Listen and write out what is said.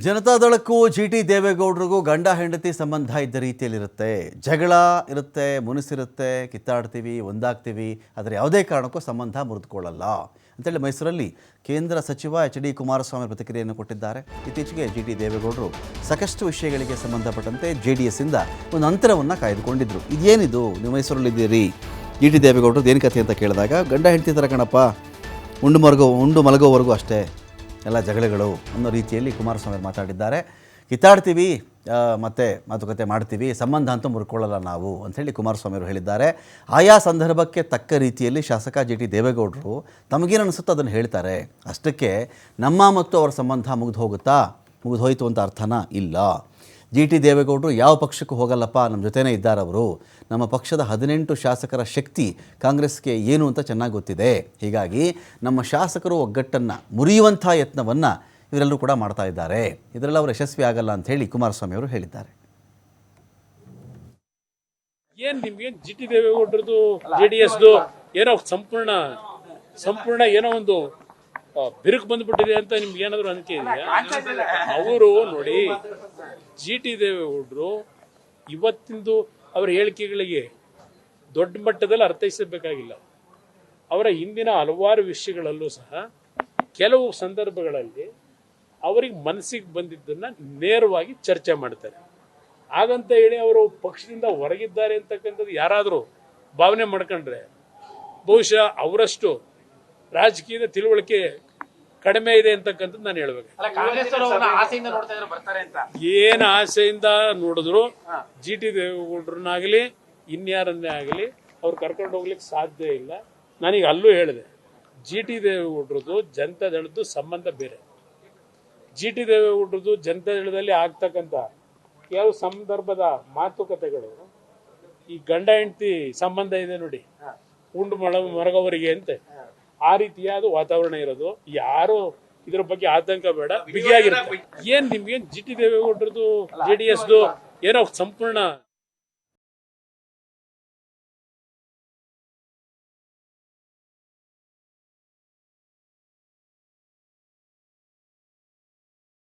ಜನತಾದಳಕ್ಕೂ ಜಿಟಿ ದೇವೇಗೌಡರಿಗೂ ಗಂಡ ಹೆಂಡತಿ ಸಂಬಂಧ ಇದ್ದ ರೀತಿಯಲ್ಲಿರುತ್ತೆ. ಜಗಳ ಇರುತ್ತೆ, ಮುನಿಸಿರುತ್ತೆ, ಕಿತ್ತಾಡ್ತೀವಿ, ಒಂದಾಗ್ತೀವಿ, ಆದರೆ ಯಾವುದೇ ಕಾರಣಕ್ಕೂ ಸಂಬಂಧ ಮುರಿದುಕೊಳ್ಳಲ್ಲ ಅಂತೇಳಿ ಮೈಸೂರಲ್ಲಿ ಕೇಂದ್ರ ಸಚಿವ ಎಚ್.ಡಿ. ಕುಮಾರಸ್ವಾಮಿ ಪ್ರತಿಕ್ರಿಯೆಯನ್ನು ಕೊಟ್ಟಿದ್ದಾರೆ. ಇತ್ತೀಚೆಗೆ ಜಿಟಿ ದೇವೇಗೌಡರು ಸಾಕಷ್ಟು ವಿಷಯಗಳಿಗೆ ಸಂಬಂಧಪಟ್ಟಂತೆ JDS-ಇಂದ ಒಂದು ಅಂತರವನ್ನು ಕಾಯ್ದುಕೊಂಡಿದ್ದರು. ಇದೇನಿದು, ನೀವು ಮೈಸೂರಲ್ಲಿದ್ದೀರಿ, ಜಿಟಿ ದೇವೇಗೌಡರು ಏನು ಕಥೆ ಅಂತ ಕೇಳಿದಾಗ, ಗಂಡ ಹೆಂಡತಿ ಥರ ಕಣಪ್ಪ, ಉಂಡು ಮಲಗೋವರೆಗೂ ಅಷ್ಟೇ ಎಲ್ಲ ಜಗಳಗಳು ಅನ್ನೋ ರೀತಿಯಲ್ಲಿ ಕುಮಾರಸ್ವಾಮಿ ಮಾತಾಡಿದ್ದಾರೆ. ಕಿತ್ತಾಡ್ತೀವಿ ಮತ್ತು ಮಾತುಕತೆ ಮಾಡ್ತೀವಿ, ಸಂಬಂಧ ಅಂತೂ ಮುರ್ಕೊಳ್ಳಲ್ಲ ನಾವು ಅಂಥೇಳಿ ಕುಮಾರಸ್ವಾಮಿ ಅವರು ಹೇಳಿದ್ದಾರೆ. ಆಯಾ ಸಂದರ್ಭಕ್ಕೆ ತಕ್ಕ ರೀತಿಯಲ್ಲಿ ಶಾಸಕ ಜಿಟಿ ದೇವೇಗೌಡರು ತಮಗೇನು ಅನಿಸುತ್ತೋ ಅದನ್ನು ಹೇಳ್ತಾರೆ. ಅಷ್ಟಕ್ಕೆ ನಮ್ಮ ಮತ್ತು ಅವರ ಸಂಬಂಧ ಮುಗಿದು ಹೋಯಿತು ಅಂತ ಅರ್ಥನಾ? ಇಲ್ಲ. ಜಿಟಿ ದೇವೇಗೌಡರು ಯಾವ ಪಕ್ಷಕ್ಕೂ ಹೋಗಲ್ಲಪ್ಪ, ನಮ್ಮ ಜೊತೆನೇ ಇದ್ದಾರೆ ಅವರು. ನಮ್ಮ ಪಕ್ಷದ 18 ಶಾಸಕರ ಶಕ್ತಿ ಕಾಂಗ್ರೆಸ್ಗೆ ಏನು ಅಂತ ಚೆನ್ನಾಗಿ ಗೊತ್ತಿದೆ. ಹೀಗಾಗಿ ನಮ್ಮ ಶಾಸಕರು ಒಗ್ಗಟ್ಟನ್ನು ಮುರಿಯುವಂಥ ಯತ್ನವನ್ನು ಇವರೆಲ್ಲರೂ ಕೂಡ ಮಾಡ್ತಾ ಇದ್ದಾರೆ. ಇದರಲ್ಲಿ ಅವರು ಯಶಸ್ವಿ ಆಗಲ್ಲ ಅಂತ ಹೇಳಿ ಕುಮಾರಸ್ವಾಮಿ ಅವರು ಹೇಳಿದ್ದಾರೆ. ಏನು ನಿಮ್ಗೆ ಜಿಟಿ ದೇವೇಗೌಡರದು JDS-ದು ಏನೋ ಸಂಪೂರ್ಣ ಏನೋ ಒಂದು ಬಿರುಕು ಬಂದ್ಬಿಟ್ಟಿದೆ ಅಂತ ನಿಮ್ಗೆ ಏನಾದ್ರು ಅನಿಕೆ ಇದೆಯಾ? ಅವರು ನೋಡಿ, ಜಿಟಿ ದೇವೇಗೌಡರು ಇವತ್ತಿಂದು ಅವರ ಹೇಳಿಕೆಗಳಿಗೆ ದೊಡ್ಡ ಮಟ್ಟದಲ್ಲಿ ಅರ್ಥೈಸಬೇಕಾಗಿಲ್ಲ. ಅವರ ಹಿಂದಿನ ಹಲವಾರು ವಿಷಯಗಳಲ್ಲೂ ಸಹ ಕೆಲವು ಸಂದರ್ಭಗಳಲ್ಲಿ ಅವರಿಗೆ ಮನಸ್ಸಿಗೆ ಬಂದಿದ್ದನ್ನ ನೇರವಾಗಿ ಚರ್ಚೆ ಮಾಡ್ತಾರೆ. ಹಾಗಂತ ಹೇಳಿ ಅವರು ಪಕ್ಷದಿಂದ ಹೊರಗಿದ್ದಾರೆ ಅಂತಕ್ಕಂಥದ್ದು ಯಾರಾದರೂ ಭಾವನೆ ಮಾಡ್ಕೊಂಡ್ರೆ ಬಹುಶಃ ಅವರಷ್ಟು ರಾಜಕೀಯದ ತಿಳುವಳಿಕೆ ಕಡಿಮೆ ಇದೆ ಅಂತಕ್ಕಂಥದ್ದು ನಾನು ಹೇಳ್ಬೇಕು. ಏನು ಆಸೆಯಿಂದ ನೋಡಿದ್ರು ಜಿಟಿ ದೇವೇಗೌಡರನ್ನಾಗಲಿ ಇನ್ಯಾರನ್ನೇ ಆಗಲಿ ಅವ್ರು ಕರ್ಕೊಂಡು ಹೋಗ್ಲಿಕ್ಕೆ ಸಾಧ್ಯ ಇಲ್ಲ. ನಾನೀಗ ಅಲ್ಲೂ ಹೇಳಿದೆ, ಜಿಟಿ ದೇವೇಗೌಡರದು ಜನತಾದಳದ್ದು ಸಂಬಂಧ ಬೇರೆ. ಜಿಟಿ ದೇವೇಗೌಡರದು ಜನತಾದಳದಲ್ಲಿ ಆಗ್ತಕ್ಕಂಥ ಕೆಲವು ಸಂದರ್ಭದ ಮಾತುಕತೆಗಳು ಈ ಗಂಡ ಹೆಂಡತಿ ಸಂಬಂಧ ಇದೆ ನೋಡಿ, ಉಂಡು ಮರಗವರಿಗೆ ಅಂತೆ, ಆ ರೀತಿಯಾದ ವಾತಾವರಣ ಇರೋದು. ಯಾರು ಇದ್ರ ಬಗ್ಗೆ ಆತಂಕ ಬೇಡ, ಬಿಗಿಯಾಗಿರುತ್ತೆ. ಏನ್ ನಿಮ್ಗೆ ಜಿಟಿ ದೇವೇಗೌಡರದು JDS-ದು ಏನೋ ಸಂಪೂರ್ಣ